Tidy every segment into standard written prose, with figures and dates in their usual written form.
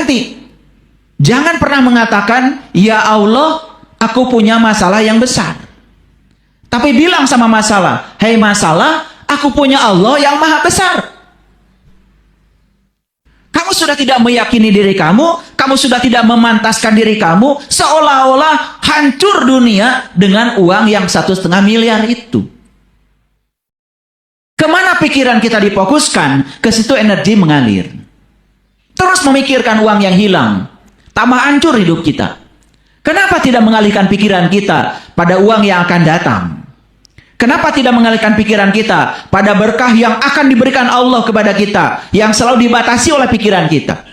Berarti jangan pernah mengatakan, ya Allah, aku punya masalah yang besar. Tapi bilang sama masalah, hei masalah, aku punya Allah yang maha besar. Kamu sudah tidak meyakini diri kamu sudah tidak memantaskan diri kamu, seolah-olah hancur dunia dengan uang yang 1,5 miliar itu. Kemana pikiran kita difokuskan, ke situ energi mengalir. Terus memikirkan uang yang hilang, tambah hancur hidup kita. Kenapa tidak mengalihkan pikiran kita pada uang yang akan datang? Kenapa tidak mengalihkan pikiran kita pada berkah yang akan diberikan Allah kepada kita, yang selalu dibatasi oleh pikiran kita?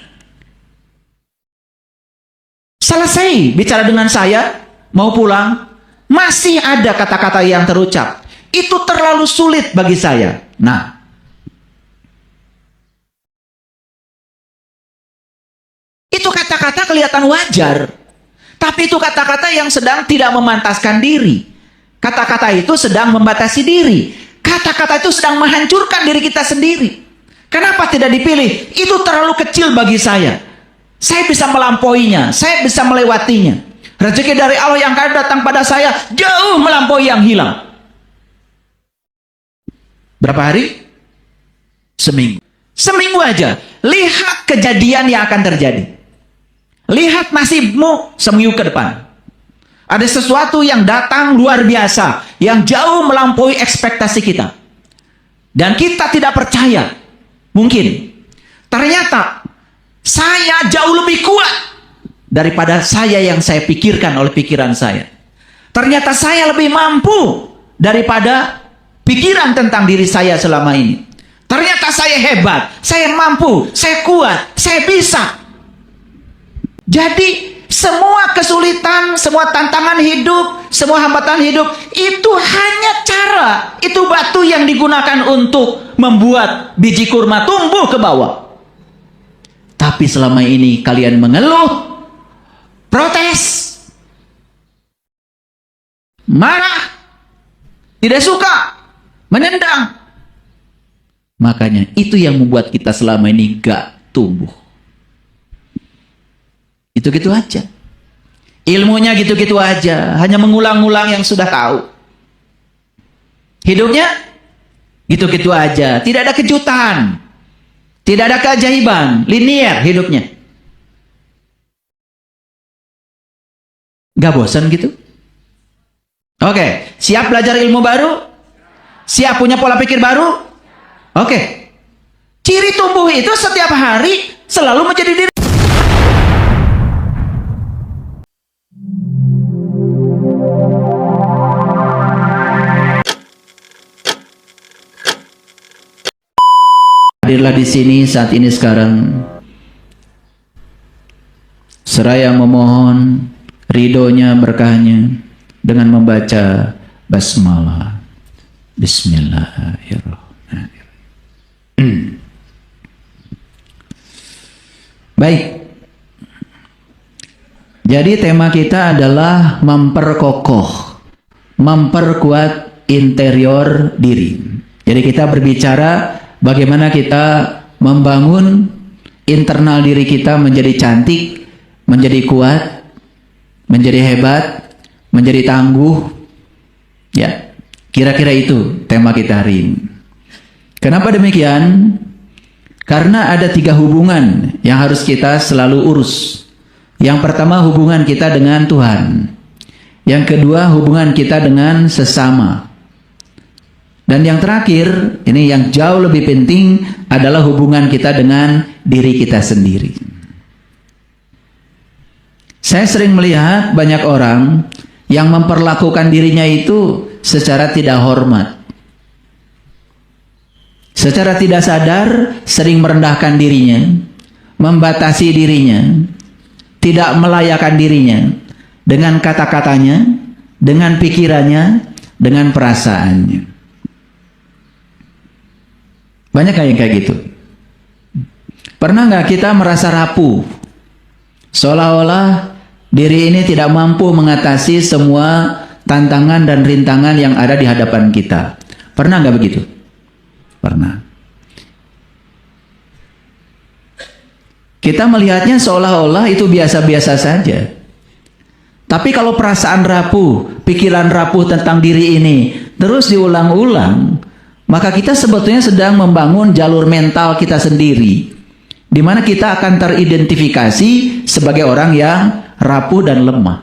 Selesai bicara dengan saya, mau pulang, masih ada kata-kata yang terucap. Itu terlalu sulit bagi saya. Nah, itu kata-kata kelihatan wajar. Tapi itu kata-kata yang sedang tidak memantaskan diri. Kata-kata itu sedang membatasi diri. Kata-kata itu sedang menghancurkan diri kita sendiri. Kenapa tidak dipilih? Itu terlalu kecil bagi saya. Saya bisa melampauinya. Saya bisa melewatinya. Rezeki dari Allah yang akan datang pada saya jauh melampaui yang hilang. Berapa hari? Seminggu. Seminggu aja. Lihat kejadian yang akan terjadi. Lihat nasibmu seminggu ke depan. Ada sesuatu yang datang luar biasa, yang jauh melampaui ekspektasi kita. Dan kita tidak percaya. Mungkin. Ternyata, saya jauh lebih kuat daripada saya yang saya pikirkan oleh pikiran saya. Ternyata saya lebih mampu daripada pikiran tentang diri saya selama ini. Ternyata saya hebat, saya mampu, saya kuat, saya bisa. Jadi, semua kesulitan, semua tantangan hidup, semua hambatan hidup, itu hanya cara, itu batu yang digunakan untuk membuat biji kurma tumbuh ke bawah. Tapi selama ini kalian mengeluh, protes, marah, tidak suka, menendang. Makanya itu yang membuat kita selama ini gak tumbuh. Gitu-gitu aja. Ilmunya gitu-gitu aja. Hanya mengulang-ulang yang sudah tahu. Hidupnya gitu-gitu aja. Tidak ada kejutan. Tidak ada keajaiban. Linier hidupnya. Gak bosan gitu? Oke. Siap belajar ilmu baru? Siap punya pola pikir baru? Oke. Ciri tumbuh itu setiap hari selalu menjadi diri. Hadirlah di sini saat ini sekarang, seraya memohon ridhonya, berkahnya dengan membaca basmalah. Bismillahirrahmanirrahim. Baik. Jadi tema kita adalah memperkokoh, memperkuat interior diri. Jadi kita berbicara bagaimana kita membangun internal diri kita menjadi cantik, menjadi kuat, menjadi hebat, menjadi tangguh. Ya, kira-kira itu tema kita hari ini. Kenapa demikian? Karena ada 3 hubungan yang harus kita selalu urus. Yang pertama, hubungan kita dengan Tuhan. Yang kedua, hubungan kita dengan sesama. Dan yang terakhir, ini yang jauh lebih penting, adalah hubungan kita dengan diri kita sendiri. Saya sering melihat banyak orang yang memperlakukan dirinya itu secara tidak hormat. Secara tidak sadar, sering merendahkan dirinya, membatasi dirinya, tidak melayakan dirinya dengan kata-katanya, dengan pikirannya, dengan perasaannya. Banyak yang kayak gitu. Pernah nggak kita merasa rapuh? Seolah-olah diri ini tidak mampu mengatasi semua tantangan dan rintangan yang ada di hadapan kita. Pernah nggak begitu? Pernah. kita melihatnya seolah-olah itu biasa-biasa saja. Tapi kalau perasaan rapuh, pikiran rapuh tentang diri ini terus diulang-ulang, maka kita sebetulnya sedang membangun jalur mental kita sendiri, di mana kita akan teridentifikasi sebagai orang yang rapuh dan lemah.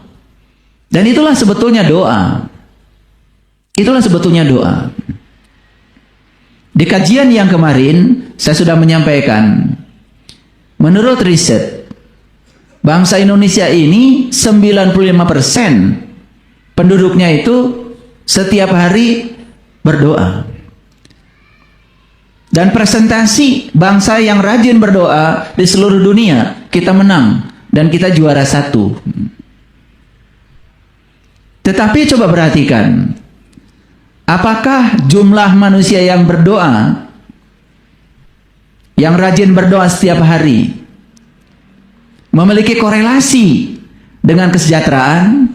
Dan itulah sebetulnya doa. Itulah sebetulnya doa. Di kajian yang kemarin, saya sudah menyampaikan, menurut riset, bangsa Indonesia ini 95% penduduknya itu setiap hari berdoa. Dan presentasi bangsa yang rajin berdoa di seluruh dunia, kita menang dan kita juara 1. Tetapi coba perhatikan, apakah jumlah manusia yang berdoa, yang rajin berdoa setiap hari, memiliki korelasi dengan kesejahteraan,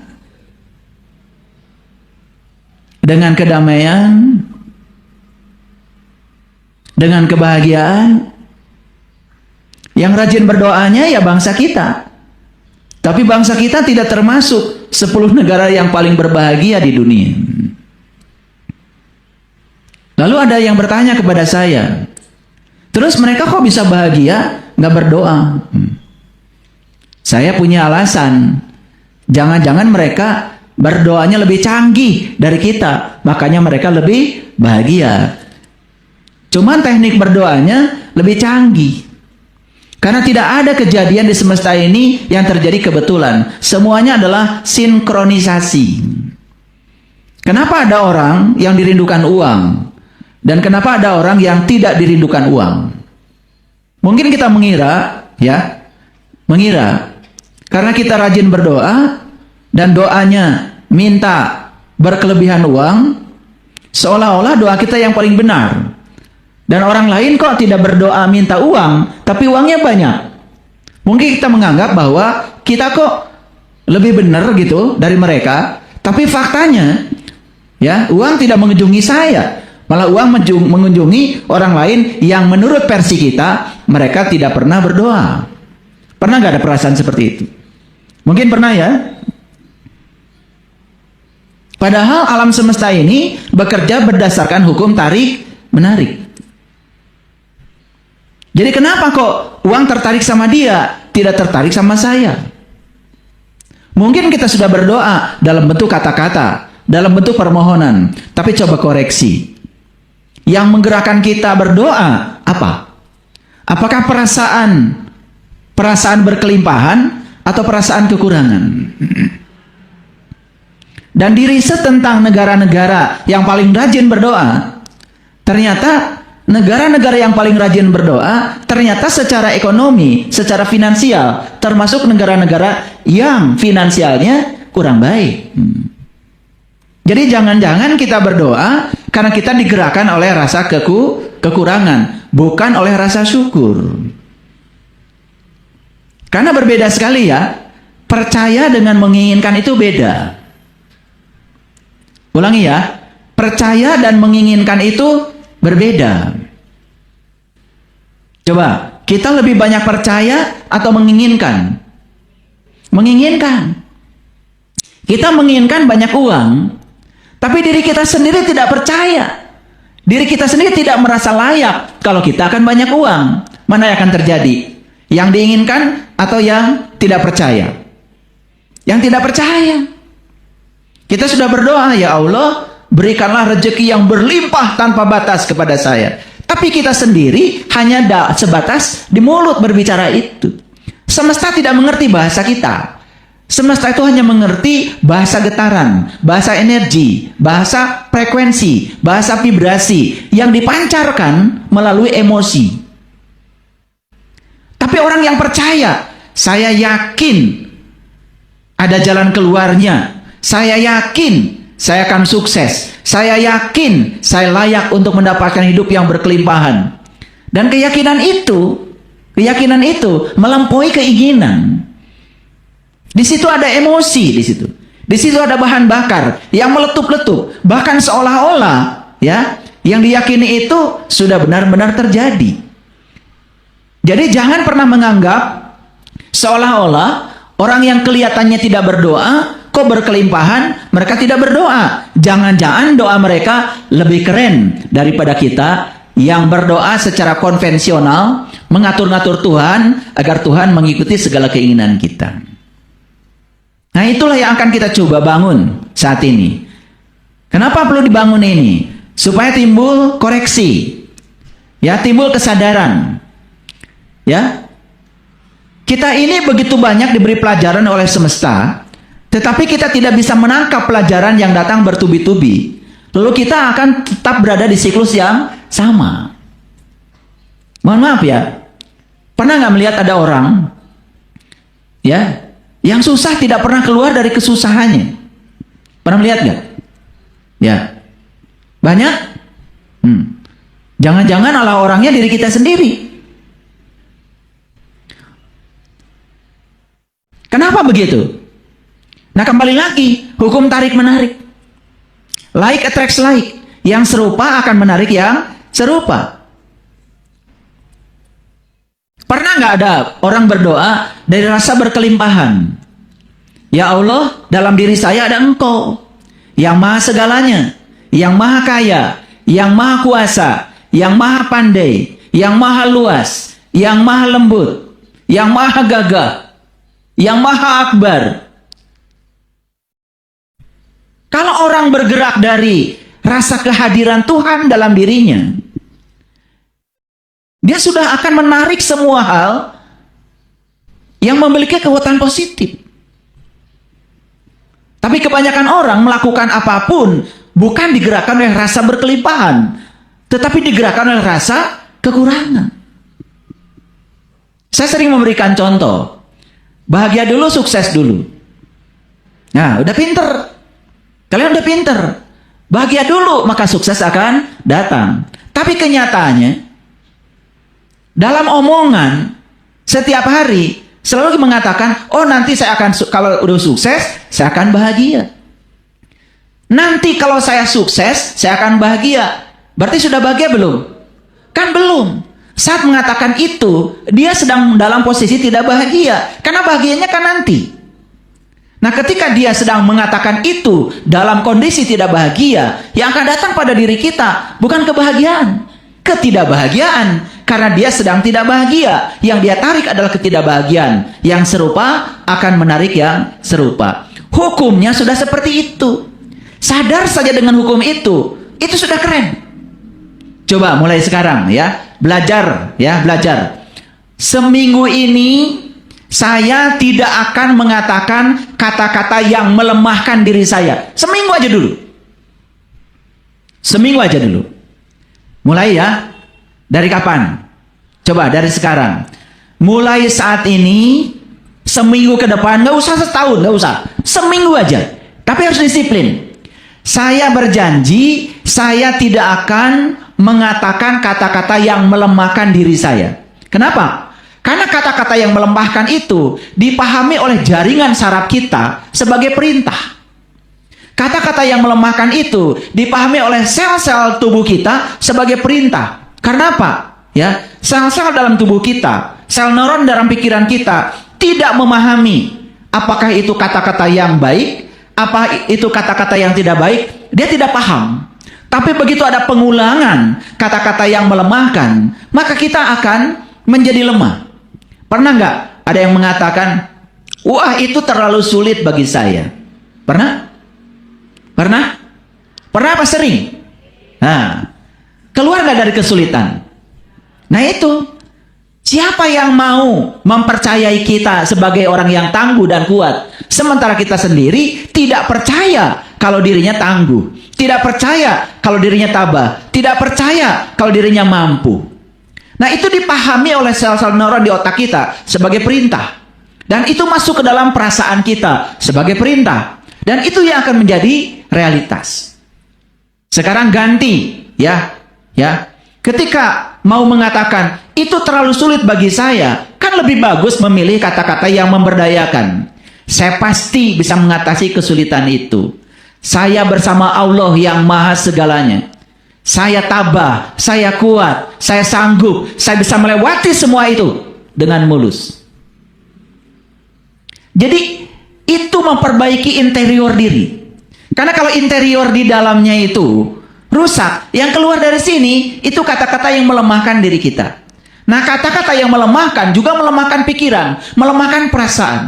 dengan kedamaian, dengan kebahagiaan? Yang rajin berdoanya ya bangsa kita. Tapi bangsa kita tidak termasuk 10 negara yang paling berbahagia di dunia. Lalu ada yang bertanya kepada saya, terus mereka kok bisa bahagia nggak berdoa? Saya punya alasan. Jangan-jangan mereka berdoanya lebih canggih dari kita, makanya mereka lebih bahagia. Cuman teknik berdoanya lebih canggih. Karena tidak ada kejadian di semesta ini yang terjadi kebetulan. Semuanya adalah sinkronisasi. Kenapa ada orang yang dirindukan uang? Dan kenapa ada orang yang tidak dirindukan uang? Mungkin kita mengira, ya, mengira karena kita rajin berdoa dan doanya minta berkelebihan uang, seolah-olah doa kita yang paling benar. Dan orang lain kok tidak berdoa minta uang, tapi uangnya banyak. Mungkin kita menganggap bahwa kita kok lebih benar gitu dari mereka, tapi faktanya, ya, uang tidak mengunjungi saya. Malah uang mengunjungi orang lain yang menurut versi kita, mereka tidak pernah berdoa. Pernah nggak ada perasaan seperti itu? Mungkin pernah ya? Padahal alam semesta ini bekerja berdasarkan hukum tarik-menarik. Jadi kenapa kok uang tertarik sama dia, tidak tertarik sama saya? Mungkin kita sudah berdoa dalam bentuk kata-kata, dalam bentuk permohonan, tapi coba koreksi. Yang menggerakkan kita berdoa apa? Apakah perasaan berkelimpahan atau perasaan kekurangan? Dan di riset tentang negara-negara yang paling rajin berdoa, ternyata negara-negara yang paling rajin berdoa, ternyata secara ekonomi, secara finansial, termasuk negara-negara yang finansialnya kurang baik. Jadi jangan-jangan kita berdoa karena kita digerakkan oleh rasa kekurangan, bukan oleh rasa syukur. Karena berbeda sekali ya, percaya dengan menginginkan itu beda. Ulangi ya, percaya dan menginginkan itu berbeda. Coba, kita lebih banyak percaya atau menginginkan? Menginginkan. Kita menginginkan banyak uang, tapi diri kita sendiri tidak percaya. Diri kita sendiri tidak merasa layak kalau kita akan banyak uang. Mana yang akan terjadi? Yang diinginkan atau yang tidak percaya? Yang tidak percaya. Kita sudah berdoa, ya Allah, berikanlah rezeki yang berlimpah tanpa batas kepada saya. Tapi kita sendiri hanya sebatas di mulut berbicara itu. Semesta tidak mengerti bahasa kita. Semesta itu hanya mengerti bahasa getaran, bahasa energi, bahasa frekuensi, bahasa vibrasi yang dipancarkan melalui emosi. Tapi orang yang percaya, saya yakin ada jalan keluarnya. Saya yakin saya akan sukses. Saya yakin saya layak untuk mendapatkan hidup yang berkelimpahan. Dan keyakinan itu melampaui keinginan. Di situ ada emosi, di situ. Di situ ada bahan bakar yang meletup-letup, bahkan seolah-olah ya, yang diyakini itu sudah benar-benar terjadi. Jadi jangan pernah menganggap seolah-olah orang yang kelihatannya tidak berdoa, kok berkelimpahan, mereka tidak berdoa. Jangan-jangan doa mereka lebih keren daripada kita yang berdoa secara konvensional, mengatur-ngatur Tuhan agar Tuhan mengikuti segala keinginan kita. Nah, itulah yang akan kita coba bangun saat ini. Kenapa perlu dibangun ini? Supaya timbul koreksi, ya, timbul kesadaran. Ya, kita ini begitu banyak diberi pelajaran oleh semesta, tetapi kita tidak bisa menangkap pelajaran yang datang bertubi-tubi. Lalu kita akan tetap berada di siklus yang sama. Mohon maaf ya, pernah nggak melihat ada orang, ya, yang susah tidak pernah keluar dari kesusahannya? Pernah melihat nggak? Ya, banyak. Jangan-jangan ala orangnya diri kita sendiri. Kenapa begitu? Nah, kembali lagi, hukum tarik-menarik. Like attracts like. Yang serupa akan menarik yang serupa. Pernah nggak ada orang berdoa dari rasa berkelimpahan? Ya Allah, dalam diri saya ada Engkau, yang maha segalanya, yang maha kaya, yang maha kuasa, yang maha pandai, yang maha luas, yang maha lembut, yang maha gagah, yang maha akbar. Kalau orang bergerak dari rasa kehadiran Tuhan dalam dirinya, dia sudah akan menarik semua hal yang memiliki kekuatan positif. Tapi kebanyakan orang melakukan apapun bukan digerakkan oleh rasa berkelimpahan, tetapi digerakkan oleh rasa kekurangan. Saya sering memberikan contoh. Bahagia dulu, sukses dulu. Nah, udah pinter. Kalian udah pinter. Bahagia dulu, maka sukses akan datang. Tapi kenyataannya, dalam omongan, setiap hari, selalu mengatakan, oh nanti saya akan, kalau udah sukses, saya akan bahagia. Nanti kalau saya sukses, saya akan bahagia. Berarti sudah bahagia belum? Kan belum. Saat mengatakan itu, dia sedang dalam posisi tidak bahagia. Karena bahagianya kan nanti. Nah, ketika dia sedang mengatakan itu dalam kondisi tidak bahagia, yang akan datang pada diri kita bukan kebahagiaan, ketidakbahagiaan. Karena dia sedang tidak bahagia. Yang dia tarik adalah ketidakbahagiaan. Yang serupa akan menarik yang serupa. Hukumnya sudah seperti itu. Sadar saja dengan hukum itu sudah keren. Coba mulai sekarang ya, belajar ya, belajar. Seminggu ini saya tidak akan mengatakan kata-kata yang melemahkan diri saya. Seminggu aja dulu. Seminggu aja dulu. Mulai ya. Dari kapan? Coba dari sekarang. Mulai saat ini, seminggu ke depan, nggak usah setahun, nggak usah. Seminggu aja. Tapi harus disiplin. Saya berjanji, saya tidak akan mengatakan kata-kata yang melemahkan diri saya. Kenapa? Karena kata-kata yang melemahkan itu dipahami oleh jaringan saraf kita sebagai perintah. Kata-kata yang melemahkan itu dipahami oleh sel-sel tubuh kita sebagai perintah. Karena apa? Ya, sel-sel dalam tubuh kita, sel neuron dalam pikiran kita tidak memahami apakah itu kata-kata yang baik, apa itu kata-kata yang tidak baik. Dia tidak paham. Tapi begitu ada pengulangan kata-kata yang melemahkan, maka kita akan menjadi lemah. Pernah nggak ada yang mengatakan, wah itu terlalu sulit bagi saya? Pernah? Pernah? Pernah apa sering? Nah, keluar nggak dari kesulitan? Nah itu, siapa yang mau mempercayai kita sebagai orang yang tangguh dan kuat, sementara kita sendiri tidak percaya kalau dirinya tangguh, tidak percaya kalau dirinya tabah, tidak percaya kalau dirinya mampu. Nah itu dipahami oleh sel-sel neuron di otak kita sebagai perintah. Dan itu masuk ke dalam perasaan kita sebagai perintah. Dan itu yang akan menjadi realitas. Sekarang ganti, ya. Ketika mau mengatakan itu terlalu sulit bagi saya, kan lebih bagus memilih kata-kata yang memberdayakan. Saya pasti bisa mengatasi kesulitan itu. Saya bersama Allah yang maha segalanya. Saya tabah, saya kuat, saya sanggup, saya bisa melewati semua itu dengan mulus. Jadi itu memperbaiki interior diri. Karena kalau interior di dalamnya itu rusak, yang keluar dari sini itu kata-kata yang melemahkan diri kita. Nah, kata-kata yang melemahkan juga melemahkan pikiran, melemahkan perasaan.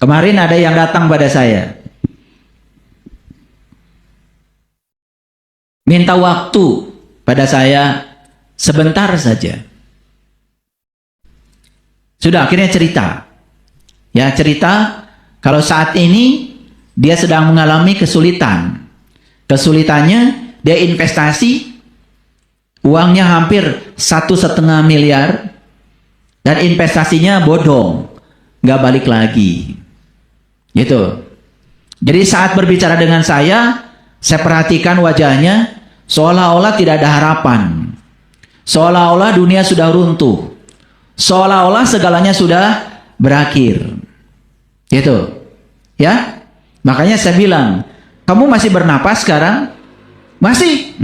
Kemarin ada yang datang pada saya, minta waktu pada saya sebentar saja. Sudah, akhirnya cerita. Ya, cerita kalau saat ini dia sedang mengalami kesulitan. Kesulitannya, dia investasi, uangnya hampir 1,5 miliar, dan investasinya bodong, nggak balik lagi. Gitu. Jadi saat berbicara dengan saya perhatikan wajahnya, seolah-olah tidak ada harapan. Seolah-olah dunia sudah runtuh. Seolah-olah segalanya sudah berakhir. Gitu. Ya? Makanya saya bilang, kamu masih bernapas sekarang? Masih?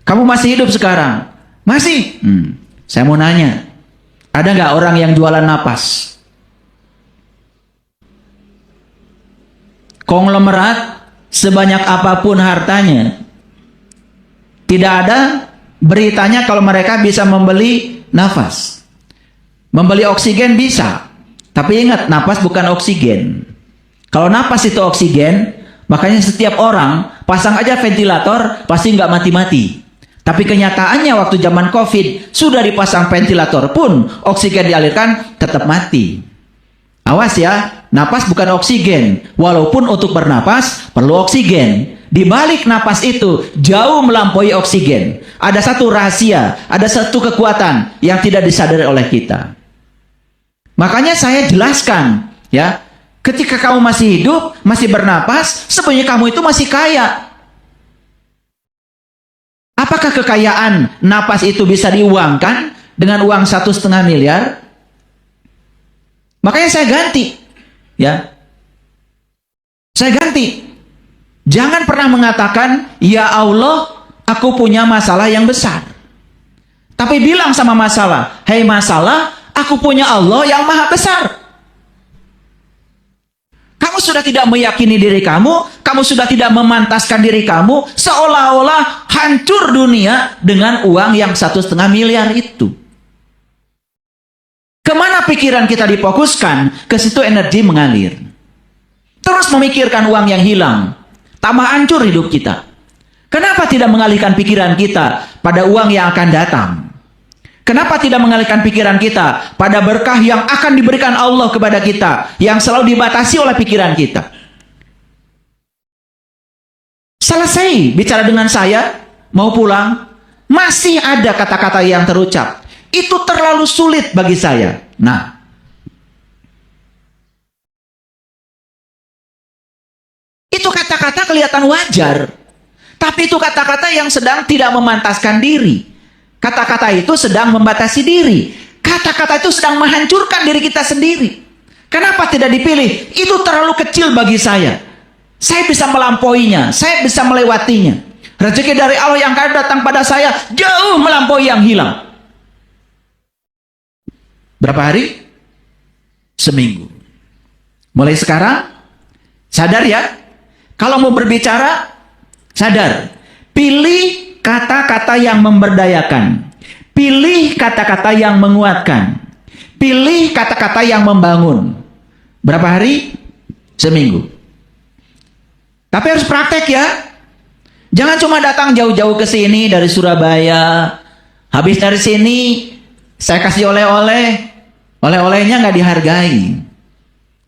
Kamu masih hidup sekarang? Masih? Saya mau nanya, ada nggak orang yang jualan napas? Konglomerat sebanyak apapun hartanya, tidak ada beritanya kalau mereka bisa membeli nafas. Membeli oksigen bisa, tapi ingat, napas bukan oksigen. Kalau napas itu oksigen, makanya setiap orang pasang aja ventilator pasti nggak mati-mati. Tapi kenyataannya waktu zaman COVID sudah dipasang ventilator pun oksigen dialirkan tetap mati. Awas ya, napas bukan oksigen. Walaupun untuk bernapas perlu oksigen. Di balik napas itu jauh melampaui oksigen. Ada satu rahasia, ada satu kekuatan yang tidak disadari oleh kita. Makanya saya jelaskan, ya, ketika kamu masih hidup, masih bernapas, sebenarnya kamu itu masih kaya. Apakah kekayaan napas itu bisa diuangkan dengan uang 1,5 miliar? Makanya saya ganti, ya. Saya ganti. Jangan pernah mengatakan, ya Allah, aku punya masalah yang besar. Tapi bilang sama masalah, hei masalah, aku punya Allah yang maha besar. Kamu sudah tidak meyakini diri kamu sudah tidak memantaskan diri kamu, seolah-olah hancur dunia dengan uang yang 1,5 miliar itu. Kemana pikiran kita difokuskan, ke situ energi mengalir. Terus memikirkan uang yang hilang, tambah hancur hidup kita. Kenapa tidak mengalihkan pikiran kita pada uang yang akan datang? Kenapa tidak mengalihkan pikiran kita pada berkah yang akan diberikan Allah kepada kita, yang selalu dibatasi oleh pikiran kita? Selesai bicara dengan saya, mau pulang, masih ada kata-kata yang terucap. Itu terlalu sulit bagi saya. Nah, itu kata-kata kelihatan wajar, tapi itu kata-kata yang sedang tidak memantaskan diri. Kata-kata itu sedang membatasi diri. Kata-kata itu sedang menghancurkan diri kita sendiri. Kenapa tidak dipilih? Itu terlalu kecil bagi saya. Saya bisa melampauinya, saya bisa melewatinya. Rezeki dari Allah yang akan datang pada saya jauh melampaui yang hilang. Berapa hari? Seminggu. Mulai sekarang, sadar ya. Kalau mau berbicara, sadar. Pilih kata-kata yang memberdayakan. Pilih kata-kata yang menguatkan. Pilih kata-kata yang membangun. Berapa hari? Seminggu. Tapi harus praktek ya. Jangan cuma datang jauh-jauh ke sini dari Surabaya. Habis dari sini, saya kasih oleh-oleh. Oleh-olehnya nggak dihargai.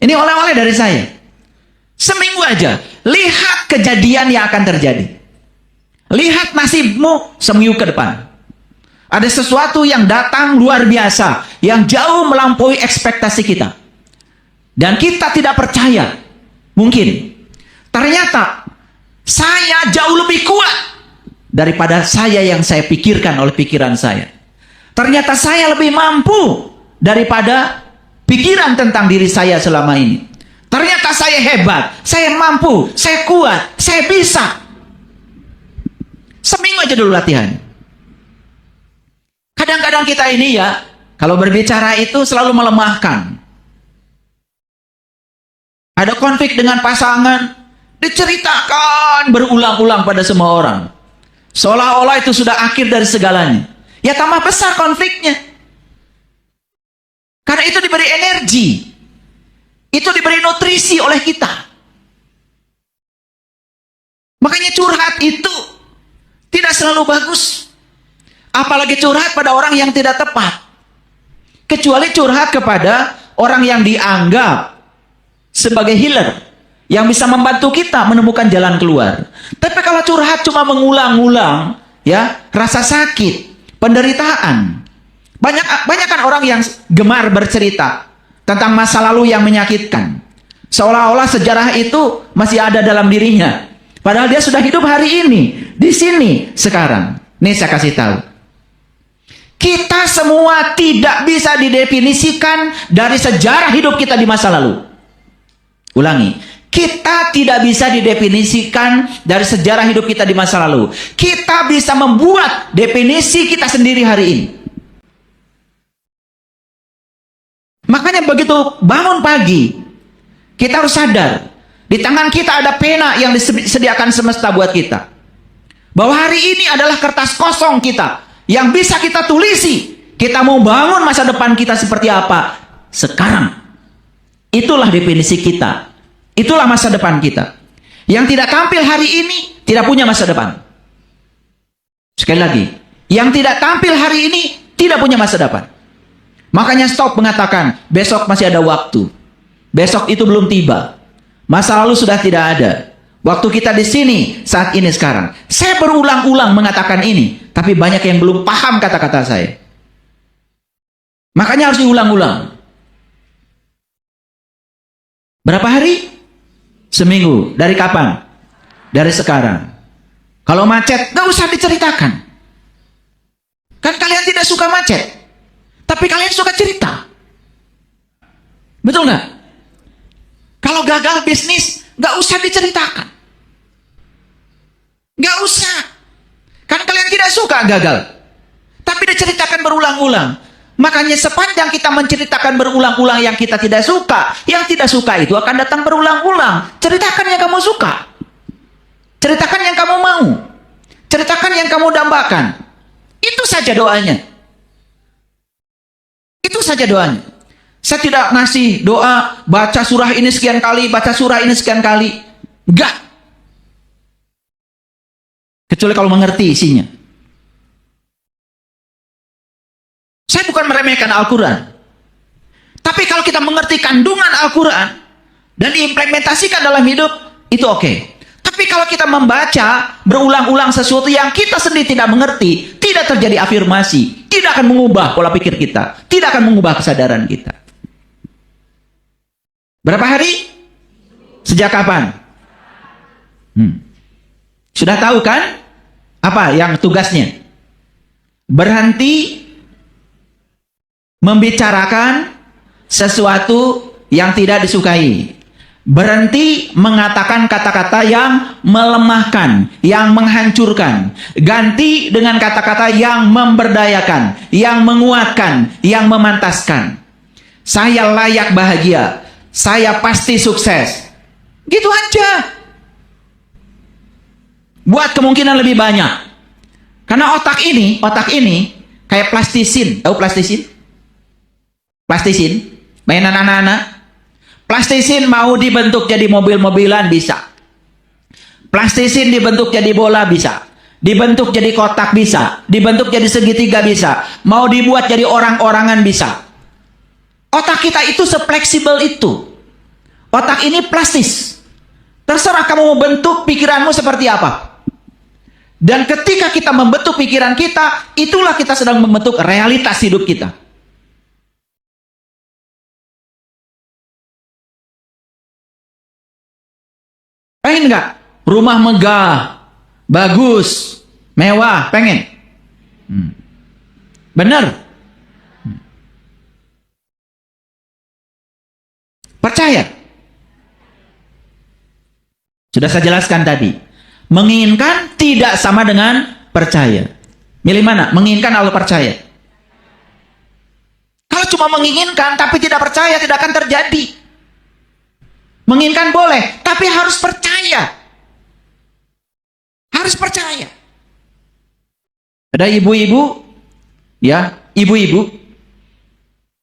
Ini oleh-oleh dari saya. Seminggu aja. Lihat kejadian yang akan terjadi. Lihat nasibmu seminggu ke depan. Ada sesuatu yang datang luar biasa, yang jauh melampaui ekspektasi kita. Dan kita tidak percaya. Mungkin. Ternyata, saya jauh lebih kuat daripada saya yang saya pikirkan oleh pikiran saya. Ternyata saya lebih mampu daripada pikiran tentang diri saya selama ini. Ternyata saya hebat, saya mampu, saya kuat, saya bisa. Seminggu aja dulu latihan. Kadang-kadang kita ini ya, kalau berbicara itu selalu melemahkan. Ada konflik dengan pasangan, diceritakan berulang-ulang pada semua orang. Seolah-olah itu sudah akhir dari segalanya. Ya tambah besar konfliknya. Karena itu diberi energi. Itu diberi nutrisi oleh kita. Makanya curhat itu tidak selalu bagus. Apalagi curhat pada orang yang tidak tepat. Kecuali curhat kepada orang yang dianggap sebagai healer, yang bisa membantu kita menemukan jalan keluar. Tapi kalau curhat cuma mengulang-ulang, ya, rasa sakit, penderitaan. Banyak kan orang yang gemar bercerita tentang masa lalu yang menyakitkan. Seolah-olah sejarah itu masih ada dalam dirinya. Padahal dia sudah hidup hari ini, di sini, sekarang. Nih saya kasih tahu. Kita semua tidak bisa didefinisikan dari sejarah hidup kita di masa lalu. Ulangi. Kita tidak bisa didefinisikan dari sejarah hidup kita di masa lalu. Kita bisa membuat definisi kita sendiri hari ini. Makanya begitu bangun pagi, kita harus sadar. Di tangan kita ada pena yang disediakan semesta buat kita. Bahwa hari ini adalah kertas kosong kita. Yang bisa kita tulisi. Kita mau bangun masa depan kita seperti apa. Sekarang. Itulah definisi kita. Itulah masa depan kita. Yang tidak tampil hari ini, tidak punya masa depan. Sekali lagi. Yang tidak tampil hari ini, tidak punya masa depan. Makanya stop mengatakan, besok masih ada waktu. Besok itu belum tiba. Masa lalu sudah tidak ada. Waktu kita di sini, saat ini, sekarang. Saya berulang-ulang mengatakan ini. Tapi banyak yang belum paham kata-kata saya. Makanya harus diulang-ulang. Berapa hari? Seminggu. Dari kapan? Dari sekarang. Kalau macet, gak usah diceritakan. Kan kalian tidak suka macet. Tapi kalian suka cerita. Betul nggak? Kalau gagal bisnis, gak usah diceritakan. Gak usah. Kan kalian tidak suka gagal. Tapi diceritakan berulang-ulang. Makanya sepanjang kita menceritakan berulang-ulang yang kita tidak suka, yang tidak suka itu akan datang berulang-ulang. Ceritakan yang kamu suka. Ceritakan yang kamu mau. Ceritakan yang kamu dambakan. Itu saja doanya. Itu saja doanya. Saya tidak ngasih doa, baca surah ini sekian kali, baca surah ini sekian kali. Enggak. Kecuali kalau mengerti isinya. Saya bukan meremehkan Al-Quran. Tapi kalau kita mengerti kandungan Al-Quran dan diimplementasikan dalam hidup, itu oke. Tapi kalau kita membaca berulang-ulang sesuatu yang kita sendiri tidak mengerti, tidak terjadi afirmasi, tidak akan mengubah pola pikir kita, tidak akan mengubah kesadaran kita. Berapa hari? Sejak kapan? Sudah tahu kan? Apa yang tugasnya? Berhenti membicarakan sesuatu yang tidak disukai. Berhenti mengatakan kata-kata yang melemahkan, yang menghancurkan. Ganti dengan kata-kata yang memberdayakan, yang menguatkan, yang memantaskan. Saya layak bahagia. Saya pasti sukses. Gitu aja. Buat kemungkinan lebih banyak. Karena otak ini kayak plastisin. Tahu plastisin? Plastisin, mainan anak-anak. Plastisin mau dibentuk jadi mobil-mobilan bisa. Plastisin dibentuk jadi bola bisa. Dibentuk jadi kotak bisa. Dibentuk jadi segitiga bisa. Mau dibuat jadi orang-orangan bisa. Otak kita itu sefleksibel itu. Otak ini plastis. Terserah kamu membentuk pikiranmu seperti apa. Dan ketika kita membentuk pikiran kita, itulah kita sedang membentuk realitas hidup kita. Pengen nggak? Rumah megah, bagus, mewah, pengen? Benar? Percaya? Sudah saya jelaskan tadi. Menginginkan tidak sama dengan percaya. Milih mana? Menginginkan atau percaya? Kalau cuma menginginkan tapi tidak percaya, tidak akan terjadi. Menginginkan boleh, tapi harus percaya. Harus percaya. Ada ibu-ibu, ya, ibu-ibu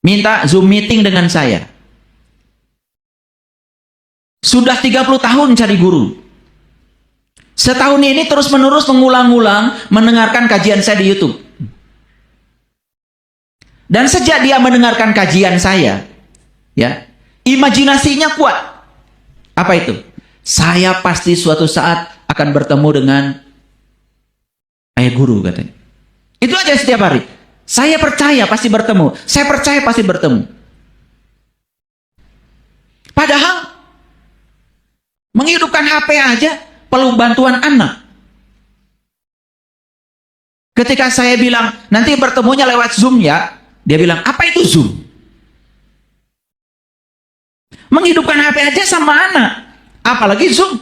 minta Zoom meeting dengan saya. Sudah 30 tahun cari guru. Setahun ini terus-menerus mengulang-ulang mendengarkan kajian saya di YouTube. Dan sejak dia mendengarkan kajian saya, ya, imajinasinya kuat. Apa itu? Saya pasti suatu saat akan bertemu dengan ayah guru, katanya. Itu aja setiap hari. Saya percaya pasti bertemu. Saya percaya pasti bertemu. Padahal menghidupkan HP aja perlu bantuan anak. Ketika saya bilang, nanti bertemunya lewat Zoom ya, dia bilang, apa itu Zoom? Menghidupkan HP aja sama anak, apalagi Zoom.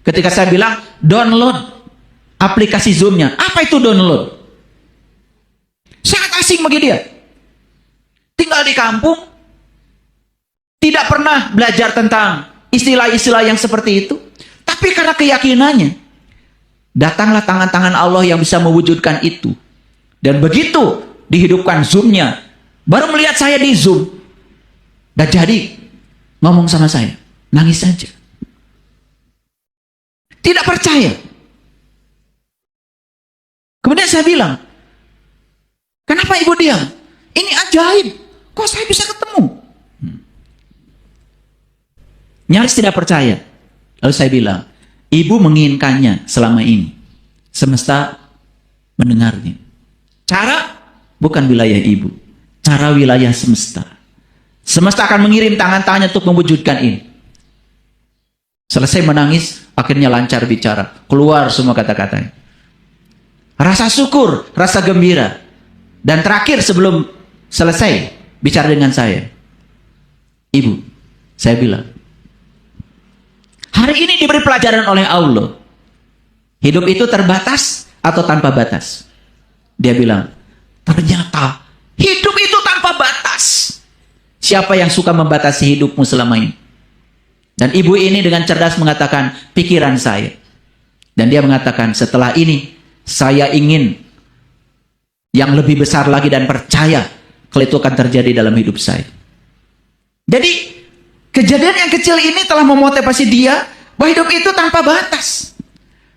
Ketika saya bilang, download aplikasi Zoom-nya. Apa itu download? Sangat asing bagi dia. Tinggal di kampung, tidak pernah belajar tentang istilah-istilah yang seperti itu. Tapi karena keyakinannya, datanglah tangan-tangan Allah yang bisa mewujudkan itu. Dan begitu dihidupkan Zoom-nya, baru melihat saya di Zoom, dan jadi ngomong sama saya, nangis saja. Tidak percaya. Kemudian saya bilang, kenapa ibu diam? Ini ajaib. Kok saya bisa ketemu? Nyaris tidak percaya. Lalu saya bilang, ibu menginginkannya selama ini. Semesta mendengarnya. Cara bukan wilayah ibu. Cara wilayah semesta. Semesta akan mengirim tangan-tangannya untuk mewujudkan ini. Selesai menangis, akhirnya lancar bicara. Keluar semua kata-katanya. Rasa syukur, rasa gembira. Dan terakhir sebelum selesai bicara dengan saya, ibu, saya bilang, hari ini diberi pelajaran oleh Allah. Hidup itu terbatas atau tanpa batas? Dia bilang, ternyata hidup itu tanpa batas. Siapa yang suka membatasi hidupmu selama ini? Dan ibu ini dengan cerdas mengatakan, pikiran saya. Dan dia mengatakan, setelah ini, saya ingin yang lebih besar lagi dan percaya kalau itu akan terjadi dalam hidup saya. Jadi, kejadian yang kecil ini telah memotivasi dia bahwa hidup itu tanpa batas.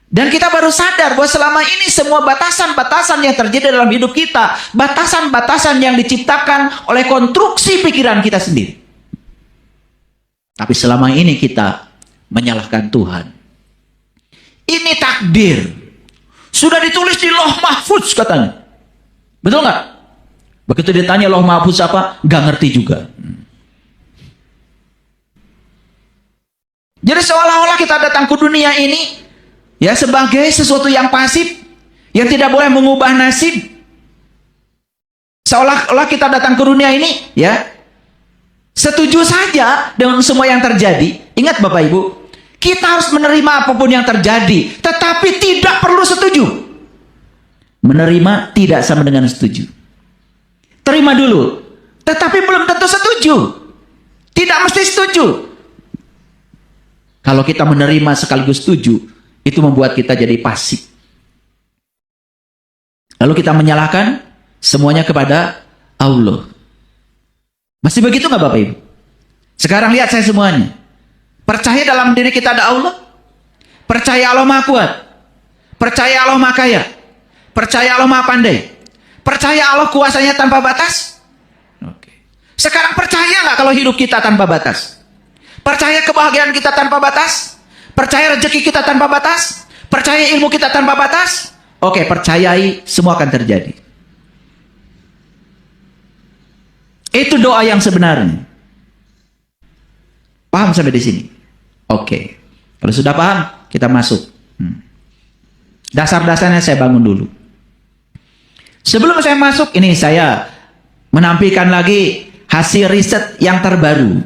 Dan kita baru sadar bahwa selama ini semua batasan-batasan yang terjadi dalam hidup kita, batasan-batasan yang diciptakan oleh konstruksi pikiran kita sendiri. Tapi selama ini kita menyalahkan Tuhan. Ini takdir. Sudah ditulis di Lauh Mahfuz katanya. Betul nggak? Begitu ditanya Lauh Mahfuz apa, nggak ngerti juga. Jadi seolah-olah kita datang ke dunia ini ya sebagai sesuatu yang pasif, yang tidak boleh mengubah nasib. Seolah-olah kita datang ke dunia ini ya setuju saja dengan semua yang terjadi. Ingat Bapak Ibu, kita harus menerima apapun yang terjadi, tetapi tidak perlu setuju. Menerima tidak sama dengan setuju. Terima dulu, tetapi belum tentu setuju. Tidak mesti setuju. Kalau kita menerima sekaligus setuju, itu membuat kita jadi pasif. Lalu kita menyalahkan semuanya kepada Allah. Masih begitu nggak Bapak Ibu? Sekarang lihat saya semuanya. Percaya dalam diri kita ada Allah? Percaya Allah Maha Kuat? Percaya Allah Maha Kaya? Percaya Allah Maha Pandai? Percaya Allah kuasanya tanpa batas? Oke. Sekarang percaya nggak kalau hidup kita tanpa batas? Percaya kebahagiaan kita tanpa batas? Percaya rezeki kita tanpa batas? Percaya ilmu kita tanpa batas? Oke, percayai semua akan terjadi. Itu doa yang sebenarnya. Paham sampai di sini? Oke. Kalau sudah paham, kita masuk. Dasar-dasarnya saya bangun dulu. Sebelum saya masuk, ini saya menampilkan lagi hasil riset yang terbaru.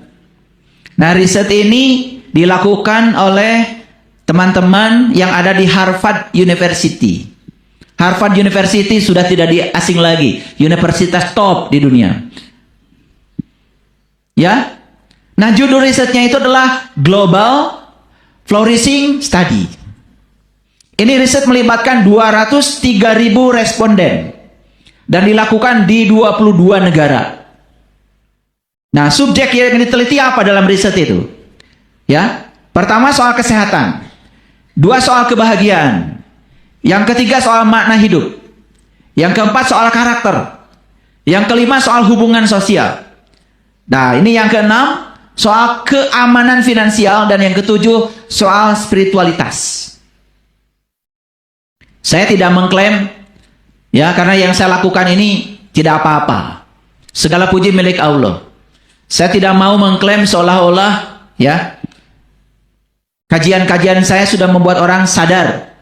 Nah, riset ini dilakukan oleh teman-teman yang ada di Harvard University. Harvard University sudah tidak asing lagi, universitas top di dunia. Ya. Nah, judul risetnya itu adalah Global Flourishing Study. Ini riset melibatkan 203.000 responden dan dilakukan di 22 negara. Nah, subjek yang diteliti apa dalam riset itu? Ya, pertama soal kesehatan, dua soal kebahagiaan, yang ketiga soal makna hidup, yang keempat soal karakter, yang kelima soal hubungan sosial. Nah, ini yang keenam soal keamanan finansial, dan yang ketujuh soal spiritualitas. Saya tidak mengklaim, ya, karena yang saya lakukan ini tidak apa-apa. Segala puji milik Allah. Saya tidak mau mengklaim seolah-olah, ya, kajian-kajian saya sudah membuat orang sadar.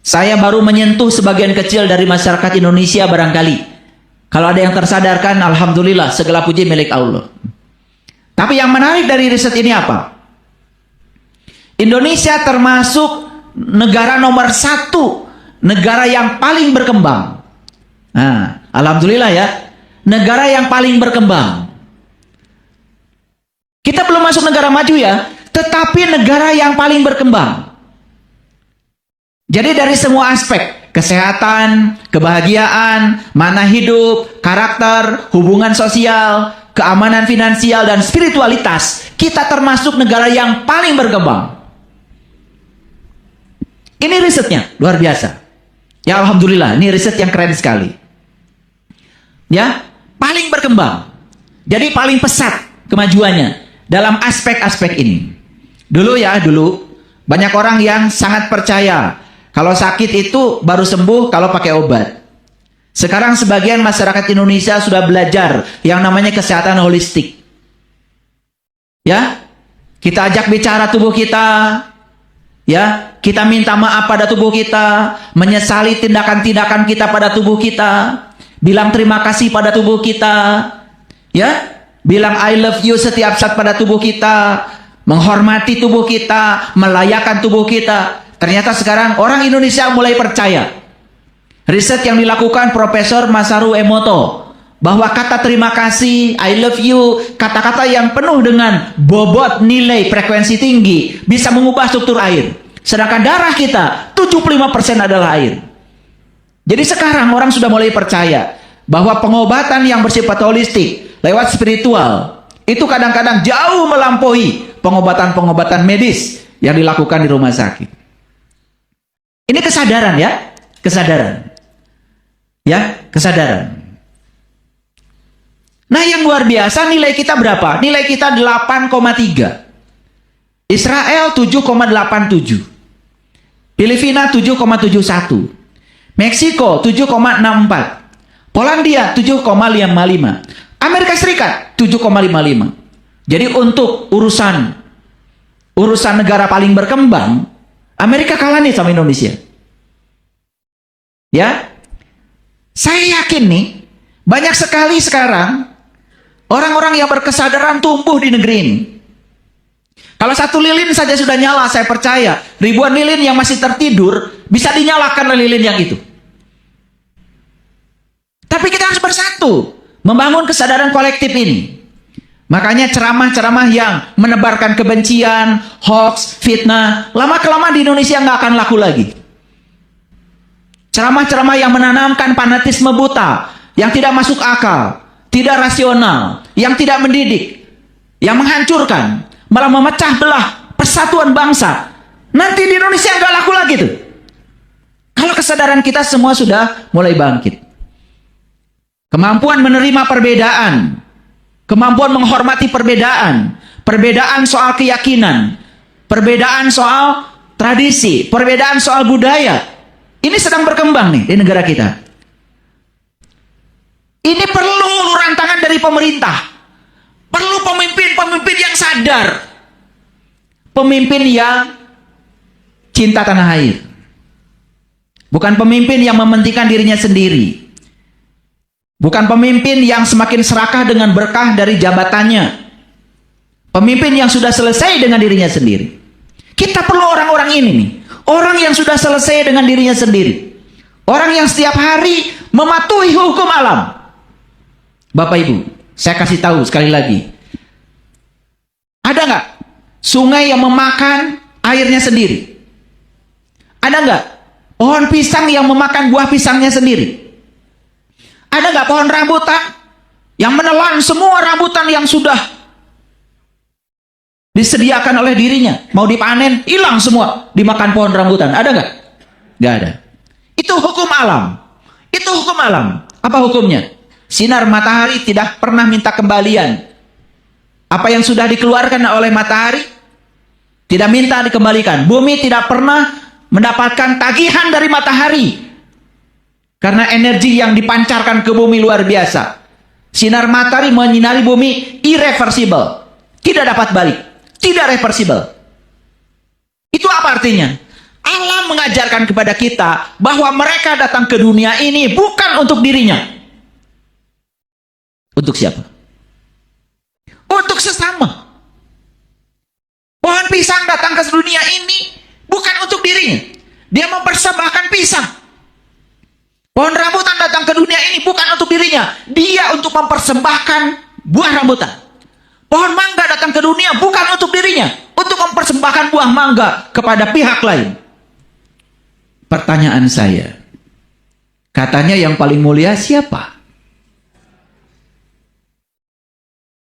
Saya baru menyentuh sebagian kecil dari masyarakat Indonesia barangkali. Kalau ada yang tersadarkan, alhamdulillah, segala puji milik Allah. Tapi yang menarik dari riset ini apa? Indonesia termasuk negara nomor 1, negara yang paling berkembang. Nah, alhamdulillah ya, negara yang paling berkembang. Kita belum masuk negara maju ya, tetapi negara yang paling berkembang. Jadi dari semua aspek, kesehatan, kebahagiaan, makna hidup, karakter, hubungan sosial, keamanan finansial, dan spiritualitas, kita termasuk negara yang paling berkembang. Ini risetnya, luar biasa. Ya, alhamdulillah, ini riset yang keren sekali. Ya, paling berkembang. Jadi paling pesat kemajuannya dalam aspek-aspek ini. Dulu banyak orang yang sangat percaya kalau sakit itu baru sembuh kalau pakai obat. Sekarang sebagian masyarakat Indonesia sudah belajar yang namanya kesehatan holistik. Ya, kita ajak bicara tubuh kita. Ya, kita minta maaf pada tubuh kita, menyesali tindakan-tindakan kita pada tubuh kita, bilang terima kasih pada tubuh kita. Ya, bilang I love you setiap saat pada tubuh kita, menghormati tubuh kita, melayakkan tubuh kita. Ternyata sekarang orang Indonesia mulai percaya. Riset yang dilakukan Profesor Masaru Emoto, bahwa kata terima kasih, I love you, kata-kata yang penuh dengan bobot nilai frekuensi tinggi, bisa mengubah struktur air. Sedangkan darah kita 75% adalah air. Jadi sekarang orang sudah mulai percaya bahwa pengobatan yang bersifat holistik lewat spiritual itu kadang-kadang jauh melampaui pengobatan-pengobatan medis yang dilakukan di rumah sakit. Ini kesadaran ya, kesadaran. Ya, kesadaran. Nah, yang luar biasa, nilai kita berapa? Nilai kita 8,3. Israel 7,87. Filipina 7,71. Meksiko 7,64. Polandia 7,55. Amerika Serikat 7,55. Jadi untuk urusan negara paling berkembang, Amerika kalah nih sama Indonesia. Ya, saya yakin nih, banyak sekali sekarang orang-orang yang berkesadaran tumbuh di negeri ini. Kalau satu lilin saja sudah nyala, saya percaya ribuan lilin yang masih tertidur bisa dinyalakan oleh lilin yang itu. Tapi kita harus bersatu, membangun kesadaran kolektif ini. Makanya ceramah-ceramah yang menebarkan kebencian, hoax, fitnah, lama-kelamaan di Indonesia nggak akan laku lagi. Ceramah-ceramah yang menanamkan fanatisme buta, yang tidak masuk akal, tidak rasional, yang tidak mendidik, yang menghancurkan, malah memecah belah persatuan bangsa. Nanti di Indonesia nggak laku lagi tuh. Kalau kesadaran kita semua sudah mulai bangkit. Kemampuan menerima perbedaan, kemampuan menghormati perbedaan, perbedaan soal keyakinan, perbedaan soal tradisi, perbedaan soal budaya. Ini sedang berkembang nih di negara kita. Ini perlu uluran tangan dari pemerintah. Perlu pemimpin-pemimpin yang sadar. Pemimpin yang cinta tanah air. Bukan pemimpin yang mementingkan dirinya sendiri. Bukan pemimpin yang semakin serakah dengan berkah dari jabatannya. Pemimpin yang sudah selesai dengan dirinya sendiri. Kita perlu orang-orang ini nih. Orang yang sudah selesai dengan dirinya sendiri. Orang yang setiap hari mematuhi hukum alam. Bapak Ibu, saya kasih tahu sekali lagi. Ada nggak sungai yang memakan airnya sendiri? Ada nggak pohon pisang yang memakan buah pisangnya sendiri? Ada nggak pohon rambutan yang menelan semua rambutan yang sudah disediakan oleh dirinya? Mau dipanen, hilang semua, dimakan pohon rambutan. Ada nggak? Nggak ada. Itu hukum alam. Itu hukum alam. Apa hukumnya? Sinar matahari tidak pernah minta kembalian. Apa yang sudah dikeluarkan oleh matahari tidak minta dikembalikan. Bumi tidak pernah mendapatkan tagihan dari matahari. Karena energi yang dipancarkan ke bumi luar biasa. Sinar matahari menyinari bumi irreversible. Tidak dapat balik. Tidak reversible. Itu apa artinya? Allah mengajarkan kepada kita bahwa mereka datang ke dunia ini bukan untuk dirinya. Untuk siapa? Untuk sesama. Pohon pisang datang ke dunia ini bukan untuk dirinya. Dia mempersembahkan pisang. Pohon rambutan datang ke dunia ini bukan untuk dirinya. Dia untuk mempersembahkan buah rambutan. Pohon mangga datang ke dunia bukan untuk dirinya. Untuk mempersembahkan buah mangga kepada pihak lain. Pertanyaan saya, katanya yang paling mulia siapa?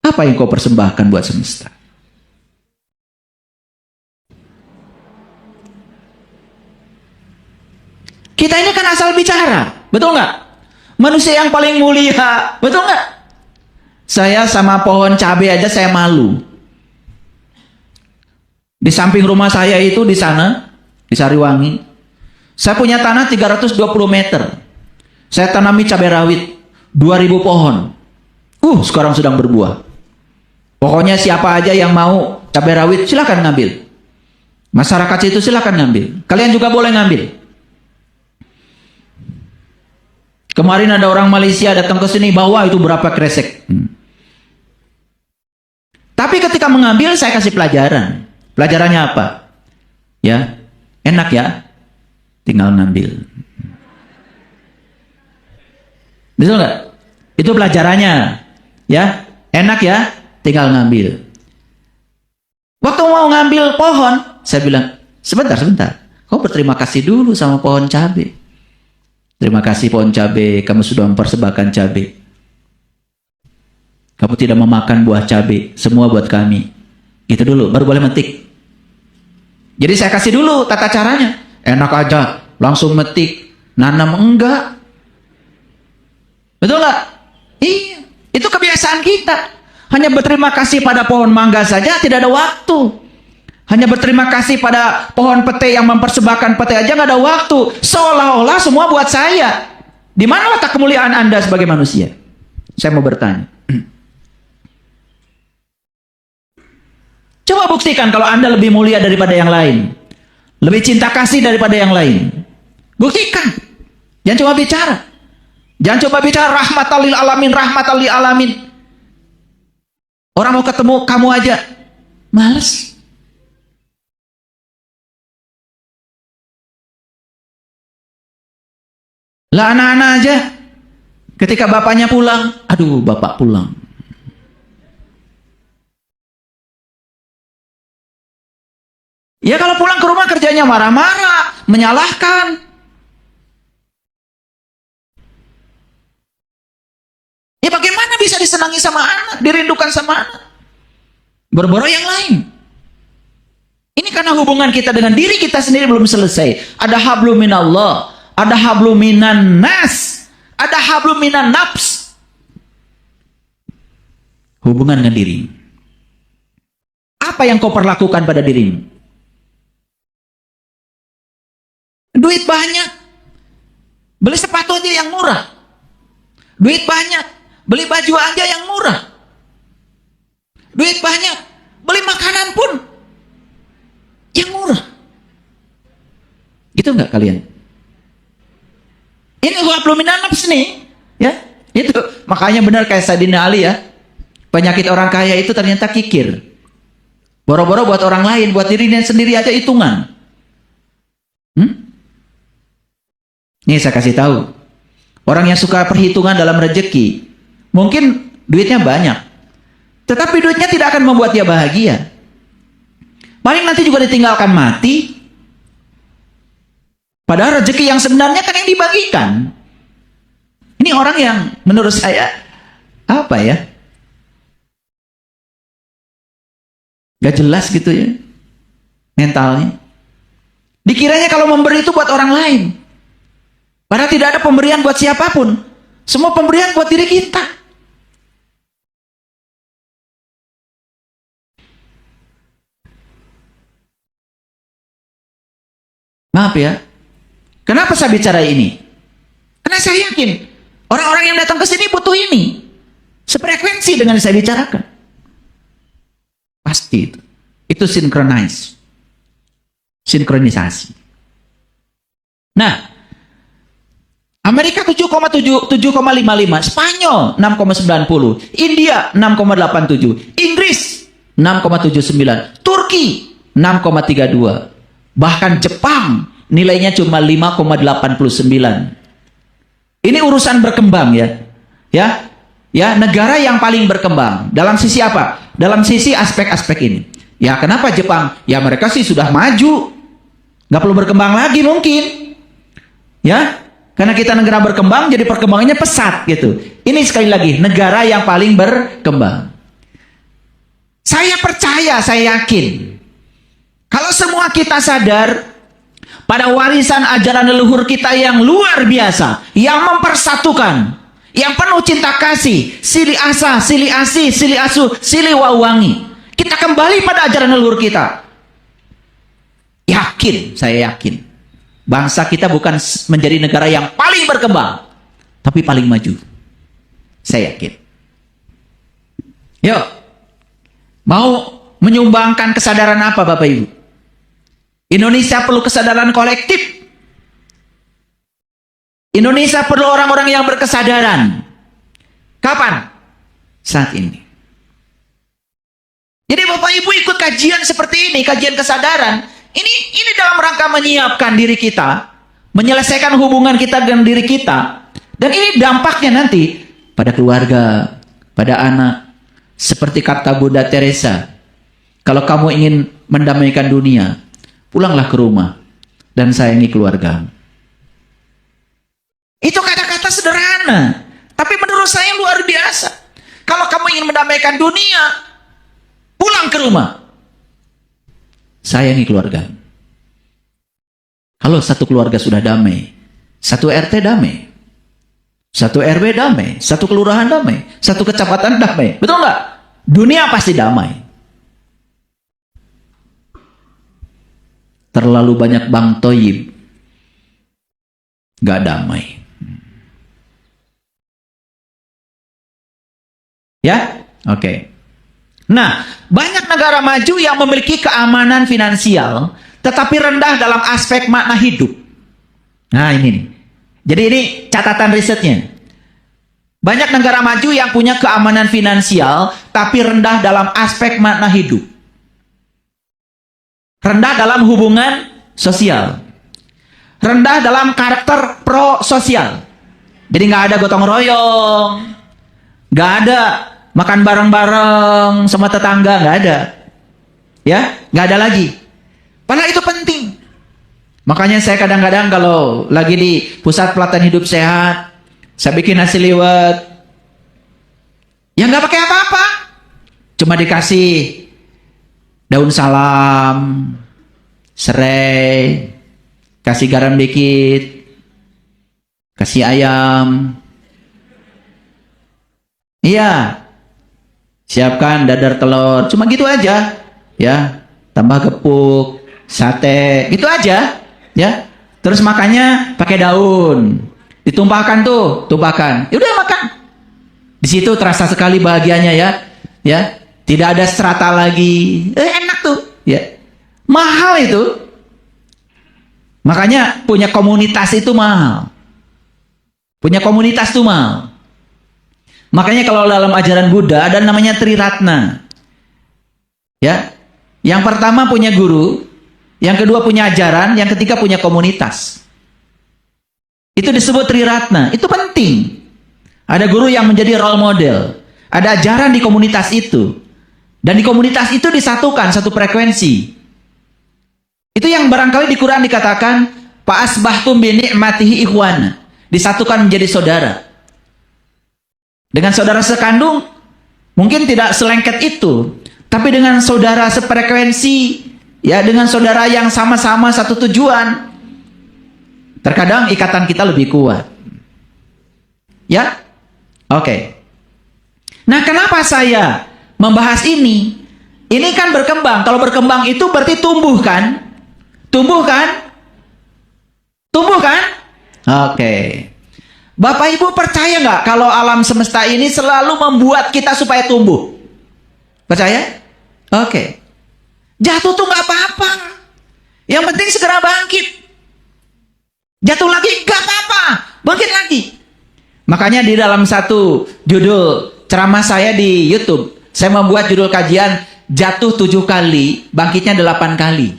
Apa yang kau persembahkan buat semesta? Kita ini kan asal bicara, betul nggak? Manusia yang paling mulia, betul nggak? Saya sama pohon cabai aja saya malu. Di samping rumah saya itu di sana, di Sariwangi, saya punya tanah 320 meter. Saya tanami cabai rawit, 2000 pohon. Sekarang sedang berbuah. Pokoknya siapa aja yang mau cabai rawit silakan ngambil. Masyarakat itu silakan ngambil. Kalian juga boleh ngambil. Kemarin ada orang Malaysia datang ke sini bawa itu berapa kresek. Tapi ketika mengambil saya kasih pelajaran. Pelajarannya apa? Ya, enak ya. Tinggal ngambil. Betul nggak? Itu pelajarannya. Ya, enak ya. Tinggal ngambil. Waktu mau ngambil pohon, saya bilang, sebentar. Kau berterima kasih dulu sama pohon cabai. Terima kasih pohon cabai, kamu sudah mempersembahkan cabai. Kamu tidak memakan buah cabai, semua buat kami. Itu dulu, baru boleh metik. Jadi saya kasih dulu tata caranya. Enak aja, langsung metik, nanam enggak. Betul nggak? Iya, itu kebiasaan kita. Hanya berterima kasih pada pohon mangga saja tidak ada waktu. Hanya berterima kasih pada pohon pete yang mempersembahkan pete aja nggak ada waktu. Seolah-olah semua buat saya. Di mana letak kemuliaan Anda sebagai manusia? Saya mau bertanya. Coba buktikan kalau Anda lebih mulia daripada yang lain. Lebih cinta kasih daripada yang lain. Buktikan. Jangan cuma bicara. Jangan coba bicara rahmatan lil alamin, rahmatan lil alamin. Orang mau ketemu kamu aja males. Lah anak-anak aja ketika bapaknya pulang, aduh bapak pulang. Ya kalau pulang ke rumah kerjanya marah-marah, menyalahkan. Ya bagaimana bisa disenangi sama anak, dirindukan sama anak? Boro-boro yang lain. Ini karena hubungan kita dengan diri kita sendiri belum selesai. Ada hablum minallah, ada hablum minan nas, ada hablum minan nafs. Hubungan dengan diri. Apa yang kau perlakukan pada dirimu? Duit banyak, beli sepatu aja yang murah. Duit banyak, beli baju aja yang murah. Duit banyak, beli makanan pun yang murah. Gitu nggak kalian? Ini hablum minan nafs nih, ya. Itu makanya benar kayak Sayyidina Ali ya. Penyakit orang kaya itu ternyata kikir. Boro-boro buat orang lain, buat dirinya sendiri aja hitungan. Nih saya kasih tahu. Orang yang suka perhitungan dalam rezeki, mungkin duitnya banyak, tetapi duitnya tidak akan membuat dia bahagia. Paling nanti juga ditinggalkan mati. Padahal rezeki yang sebenarnya kan yang dibagikan. Ini orang yang menurut saya, apa ya, gak jelas gitu ya, mentalnya. Dikiranya kalau memberi itu buat orang lain. Padahal tidak ada pemberian buat siapapun. Semua pemberian buat diri kita. Maaf ya. Kenapa saya bicara ini? Karena saya yakin orang-orang yang datang ke sini butuh ini. Sefrekuensi dengan yang saya bicarakan. Pasti itu. Itu sinkronisasi. Nah, Amerika 7,55, Spanyol 6,90, India 6,87, Inggris 6,79, Turki 6,32, bahkan Jepang nilainya cuma 5,89. Ini urusan berkembang ya. Ya, negara yang paling berkembang. Dalam sisi apa? Dalam sisi aspek-aspek ini. Ya, kenapa Jepang? Ya mereka sih sudah maju. Nggak perlu berkembang lagi mungkin. Ya, karena kita negara berkembang, jadi perkembangannya pesat gitu. Ini sekali lagi, negara yang paling berkembang. Saya percaya, saya yakin. Kalau semua kita sadar pada warisan ajaran leluhur kita yang luar biasa, yang mempersatukan, yang penuh cinta kasih, sili asa, sili asi, sili asu, sili wawangi. Kita kembali pada ajaran leluhur kita. Yakin, saya yakin. Bangsa kita bukan menjadi negara yang paling berkembang, tapi paling maju. Saya yakin. Yuk, mau menyumbangkan kesadaran apa Bapak Ibu? Indonesia perlu kesadaran kolektif. Indonesia perlu orang-orang yang berkesadaran. Kapan? Saat ini. Jadi Bapak Ibu ikut kajian seperti ini, kajian kesadaran. Ini dalam rangka menyiapkan diri kita, menyelesaikan hubungan kita dengan diri kita. Dan ini dampaknya nanti pada keluarga, pada anak. Seperti kata Bunda Teresa, kalau kamu ingin mendamaikan dunia, pulanglah ke rumah dan sayangi keluarga. Itu kata-kata sederhana, tapi menurut saya luar biasa. Kalau kamu ingin mendamaikan dunia, pulang ke rumah, sayangi keluarga. Kalau satu keluarga sudah damai, satu RT damai, satu RW damai, satu kelurahan damai, satu kecamatan damai, betul nggak? Dunia pasti damai. Terlalu banyak Bang Toyib, nggak damai. Ya, oke. Nah, banyak negara maju yang memiliki keamanan finansial, tetapi rendah dalam aspek makna hidup. Nah, ini nih. Jadi ini catatan risetnya. Banyak negara maju yang punya keamanan finansial, tapi rendah dalam aspek makna hidup. Rendah dalam hubungan sosial. Rendah dalam karakter pro-sosial. Jadi nggak ada gotong royong, nggak ada makan bareng-bareng sama tetangga, nggak ada. Ya, nggak ada lagi. Padahal itu penting. Makanya saya kadang-kadang kalau lagi di pusat pelatihan hidup sehat, saya bikin nasi liwet. Ya nggak pakai apa-apa. Cuma dikasih daun salam, serai, kasih garam dikit, kasih ayam. Iya. Siapkan dadar telur, cuma gitu aja, ya. Tambah gepuk, sate, gitu aja, ya. Terus makannya pakai daun, ditumpahkan tuh, tumpahkan. Ya udah makan. Di situ terasa sekali bahagianya ya. Tidak ada strata lagi, enak tuh, ya. Mahal itu. Makanya punya komunitas itu mahal. Punya komunitas tuh mahal. Makanya kalau dalam ajaran Buddha ada namanya Triratna. Ya. Yang pertama punya guru, yang kedua punya ajaran, yang ketiga punya komunitas. Itu disebut Triratna. Itu penting. Ada guru yang menjadi role model. Ada ajaran di komunitas itu. Dan di komunitas itu disatukan satu frekuensi. Itu yang barangkali di Quran dikatakan, fa asbahtum bi ni'matihi ikhwana. Disatukan menjadi saudara. Dengan saudara sekandung mungkin tidak selengket itu, tapi dengan saudara sefrekuensi, ya, dengan saudara yang sama-sama satu tujuan, terkadang ikatan kita lebih kuat. Ya? Oke. Nah, kenapa saya membahas ini? Ini kan berkembang. Kalau berkembang itu berarti tumbuh kan? Tumbuh kan? Tumbuh kan? Oke. Bapak Ibu percaya nggak kalau alam semesta ini selalu membuat kita supaya tumbuh? Percaya? Oke. Jatuh tuh nggak apa-apa. Yang penting segera bangkit. Jatuh lagi nggak apa-apa. Bangkit lagi. Makanya di dalam satu judul ceramah saya di YouTube, saya membuat judul kajian, jatuh 7 kali, bangkitnya 8 kali.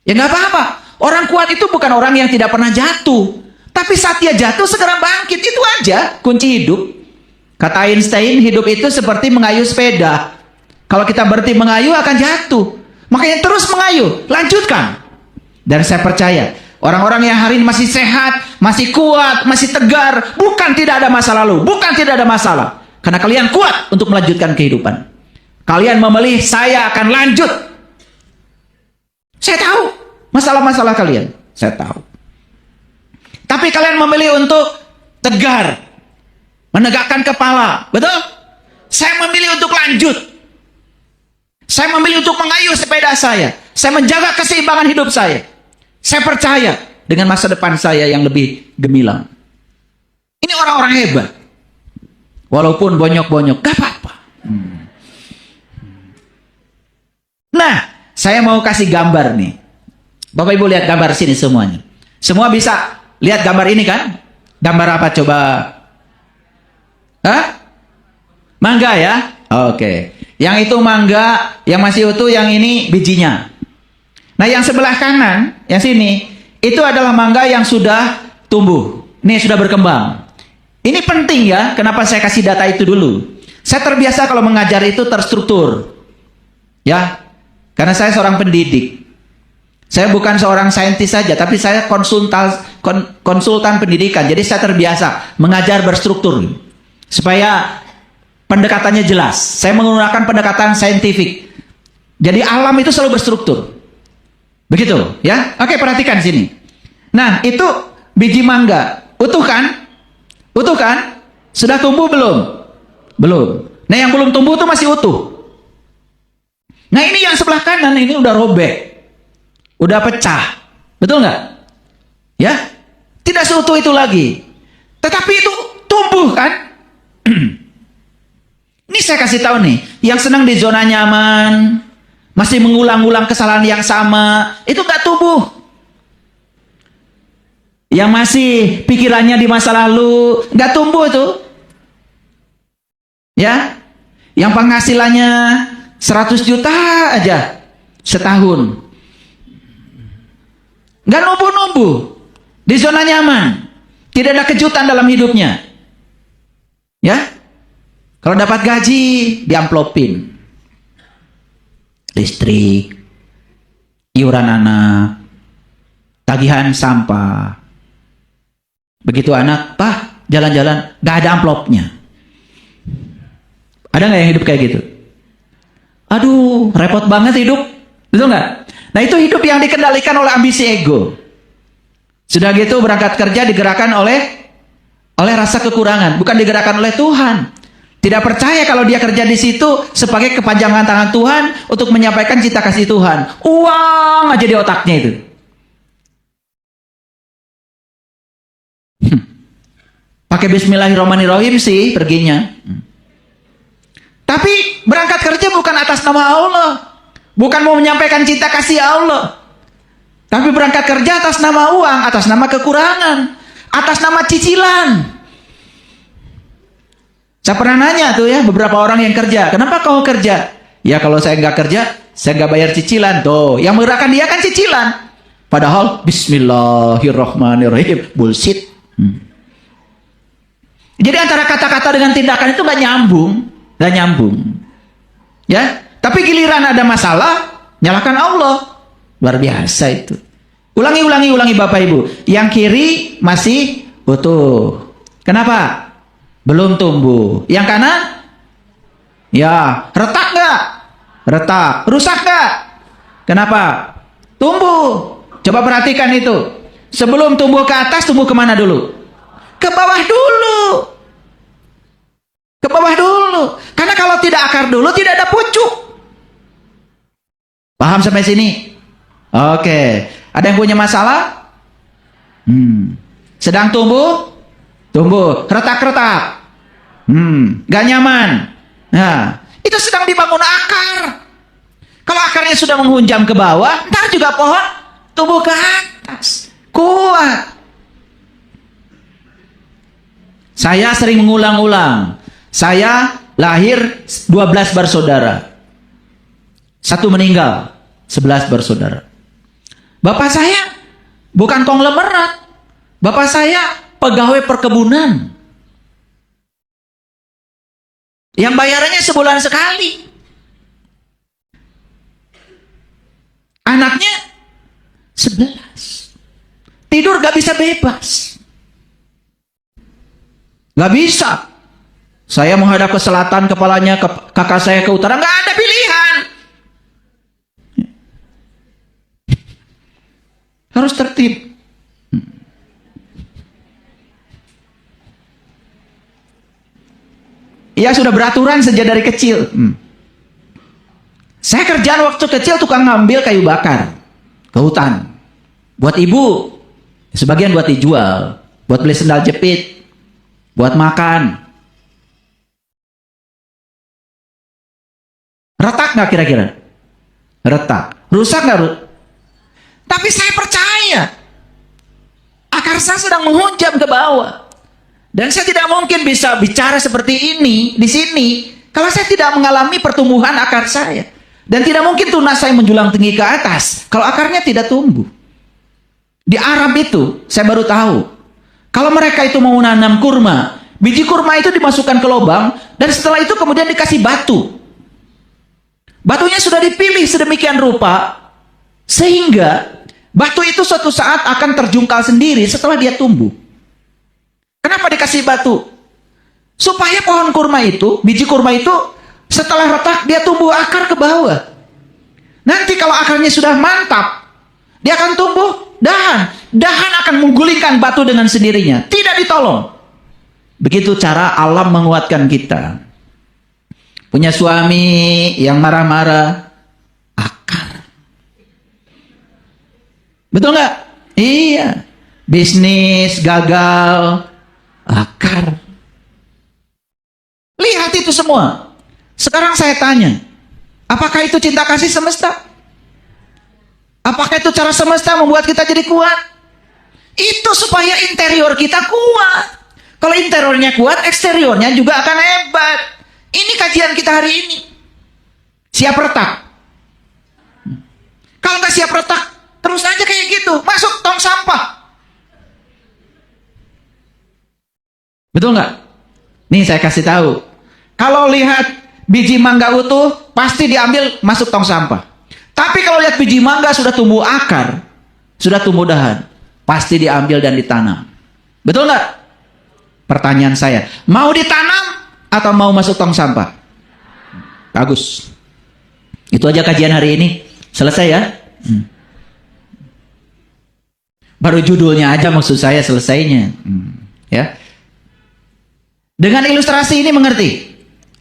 Ya nggak apa-apa. Orang kuat itu bukan orang yang tidak pernah jatuh. Tapi saat dia jatuh segera bangkit, itu aja kunci hidup. Kata Einstein, hidup itu seperti mengayuh sepeda. Kalau kita berhenti mengayuh akan jatuh. Makanya terus mengayuh, lanjutkan. Dan saya percaya, orang-orang yang hari ini masih sehat, masih kuat, masih tegar, bukan tidak ada masa lalu, bukan tidak ada masalah. Karena kalian kuat untuk melanjutkan kehidupan. Kalian memilih, saya akan lanjut. Saya tahu masalah-masalah kalian, saya tahu. Tapi kalian memilih untuk tegar, menegakkan kepala, betul? Saya memilih untuk lanjut. Saya memilih untuk mengayuh sepeda saya. Saya menjaga keseimbangan hidup saya. Saya percaya dengan masa depan saya yang lebih gemilang. Ini orang-orang hebat. Walaupun bonyok-bonyok, gak apa-apa. Nah, saya mau kasih gambar nih. Bapak Ibu lihat gambar sini semuanya. Semua bisa lihat gambar ini kan? Gambar apa coba? Hah? Mangga ya? Oke. Yang itu mangga, yang masih utuh, yang ini bijinya. Nah, yang sebelah kanan, yang sini, itu adalah mangga yang sudah tumbuh. Ini sudah berkembang. Ini penting ya, kenapa saya kasih data itu dulu. Saya terbiasa kalau mengajar itu terstruktur. Ya, karena saya seorang pendidik. Saya bukan seorang saintis saja, tapi saya konsultan pendidikan. Jadi saya terbiasa mengajar berstruktur. Supaya pendekatannya jelas. Saya menggunakan pendekatan saintifik. Jadi alam itu selalu berstruktur. Begitu, ya? Oke, perhatikan sini. Nah, itu biji mangga. Utuh kan? Utuh kan? Sudah tumbuh belum? Belum. Nah, yang belum tumbuh itu masih utuh. Nah, ini yang sebelah kanan ini udah robek. Udah pecah. Betul nggak? Ya? Tidak seutuh itu lagi. Tetapi itu tumbuh kan? Ini saya kasih tahu nih, yang senang di zona nyaman, masih mengulang-ulang kesalahan yang sama, itu nggak tumbuh. Yang masih pikirannya di masa lalu, nggak tumbuh tuh. Ya? Yang penghasilannya 100 juta aja setahun. Nggak numbuh-numbuh. Di zona nyaman. Tidak ada kejutan dalam hidupnya. Ya? Kalau dapat gaji, diamplopin. Listrik, iuran anak, tagihan sampah. Begitu anak, Pak, jalan-jalan, nggak ada amplopnya. Ada nggak yang hidup kayak gitu? Aduh, repot banget hidup. Betul nggak? Nah, itu hidup yang dikendalikan oleh ambisi ego. Sudah gitu berangkat kerja digerakkan oleh rasa kekurangan, bukan digerakkan oleh Tuhan. Tidak percaya kalau dia kerja di situ sebagai kepanjangan tangan Tuhan untuk menyampaikan cinta kasih Tuhan. Uang aja di otaknya itu. Pakai bismillahirrahmanirrahim sih perginya. Tapi berangkat kerja bukan atas nama Allah. Bukan mau menyampaikan cinta kasih Allah. Tapi berangkat kerja atas nama uang, atas nama kekurangan, atas nama cicilan. Saya pernah nanya tuh ya, beberapa orang yang kerja. Kenapa kau kerja? Ya kalau saya nggak kerja, saya nggak bayar cicilan. Tuh, yang menggerakkan dia kan cicilan. Padahal bismillahirrahmanirrahim. Bullshit. Jadi antara kata-kata dengan tindakan itu nggak nyambung. Ya, tapi giliran ada masalah, nyalakan Allah. Luar biasa itu. Ulangi Bapak Ibu. Yang kiri masih utuh. Kenapa? Belum tumbuh. Yang kanan? Ya, retak nggak? Retak. Rusak nggak? Kenapa? Tumbuh. Coba perhatikan itu. Sebelum tumbuh ke atas, tumbuh kemana dulu? Ke bawah dulu. Ke bawah dulu. Karena kalau tidak akar dulu, tidak ada pucuk. Paham sampai sini? Oke. Ada yang punya masalah? Sedang tumbuh? Tumbuh. Retak-retak. Gak nyaman. Nah, itu sedang dibangun akar. Kalau akarnya sudah menghunjam ke bawah, ntar juga pohon tumbuh ke atas. Kuat. Saya sering mengulang-ulang. Saya lahir 12 bersaudara. 1 meninggal, 11 bersaudara. Bapak saya bukan konglomerat. Bapak saya pegawai perkebunan. Yang bayarannya sebulan sekali. Anaknya 11. Tidur gak bisa bebas. Gak bisa. Saya menghadap ke selatan, kepalanya kakak saya ke utara. Gak ada pilihan. Harus tertib. Ya sudah beraturan sejak dari kecil. Saya kerjaan waktu kecil tukang ngambil kayu bakar ke hutan. Buat ibu, sebagian buat dijual, buat beli sendal jepit, buat makan. Retak nggak kira-kira? Retak. Rusak nggak? Tapi saya percaya akar saya sedang menghunjam ke bawah. Dan saya tidak mungkin bisa bicara seperti ini di sini kalau saya tidak mengalami pertumbuhan akar saya. Dan tidak mungkin tunas saya menjulang tinggi ke atas kalau akarnya tidak tumbuh. Di Arab itu saya baru tahu, kalau mereka itu mau menanam kurma, biji kurma itu dimasukkan ke lubang dan setelah itu kemudian dikasih batu. Batunya sudah dipilih sedemikian rupa sehingga batu itu suatu saat akan terjungkal sendiri setelah dia tumbuh. Kenapa dikasih batu? Supaya pohon kurma itu, biji kurma itu setelah retak dia tumbuh akar ke bawah. Nanti kalau akarnya sudah mantap, dia akan tumbuh dahan. Dahan akan menggulingkan batu dengan sendirinya, tidak ditolong. Begitu cara alam menguatkan kita. Punya suami yang marah-marah, akar. Betul nggak? Iya. Bisnis gagal, akar. Lihat itu semua. Sekarang saya tanya, apakah itu cinta kasih semesta? Apakah itu cara semesta membuat kita jadi kuat? Itu supaya interior kita kuat. Kalau interiornya kuat, eksteriornya juga akan hebat. Ini kajian kita hari ini. Siap retak. Kalau nggak siap retak, terus aja kayak gitu. Masuk tong sampah. Betul nggak? Nih saya kasih tahu. Kalau lihat biji mangga utuh, pasti diambil masuk tong sampah. Tapi kalau lihat biji mangga sudah tumbuh akar, sudah tumbuh dahan, pasti diambil dan ditanam. Betul nggak? Pertanyaan saya, mau ditanam atau mau masuk tong sampah? Bagus. Itu aja kajian hari ini. Selesai ya? Baru judulnya aja maksud saya selesainya. Ya. Dengan ilustrasi ini mengerti?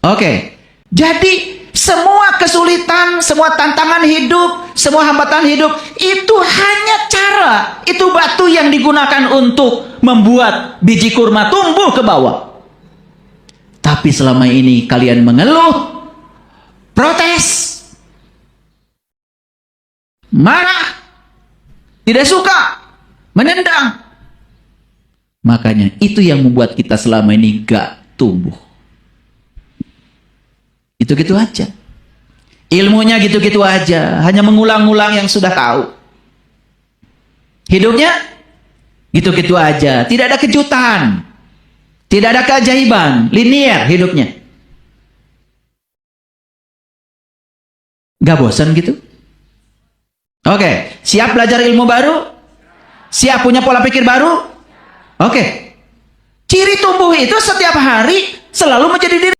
Oke. Jadi semua kesulitan, semua tantangan hidup, semua hambatan hidup itu hanya cara, itu batu yang digunakan untuk membuat biji kurma tumbuh ke bawah. Tapi selama ini kalian mengeluh, protes, marah, tidak suka, menendang. Makanya itu yang membuat kita selama ini gak tumbuh. Itu-gitu aja. Ilmunya gitu-gitu aja. Hanya mengulang-ulang yang sudah tahu. Hidupnya Gitu-gitu aja, tidak ada kejutan, tidak ada keajaiban, linear hidupnya. Gak bosan gitu? Oke, siap belajar ilmu baru? Siap punya pola pikir baru? Oke. Ciri tumbuh itu setiap hari selalu menjadi diri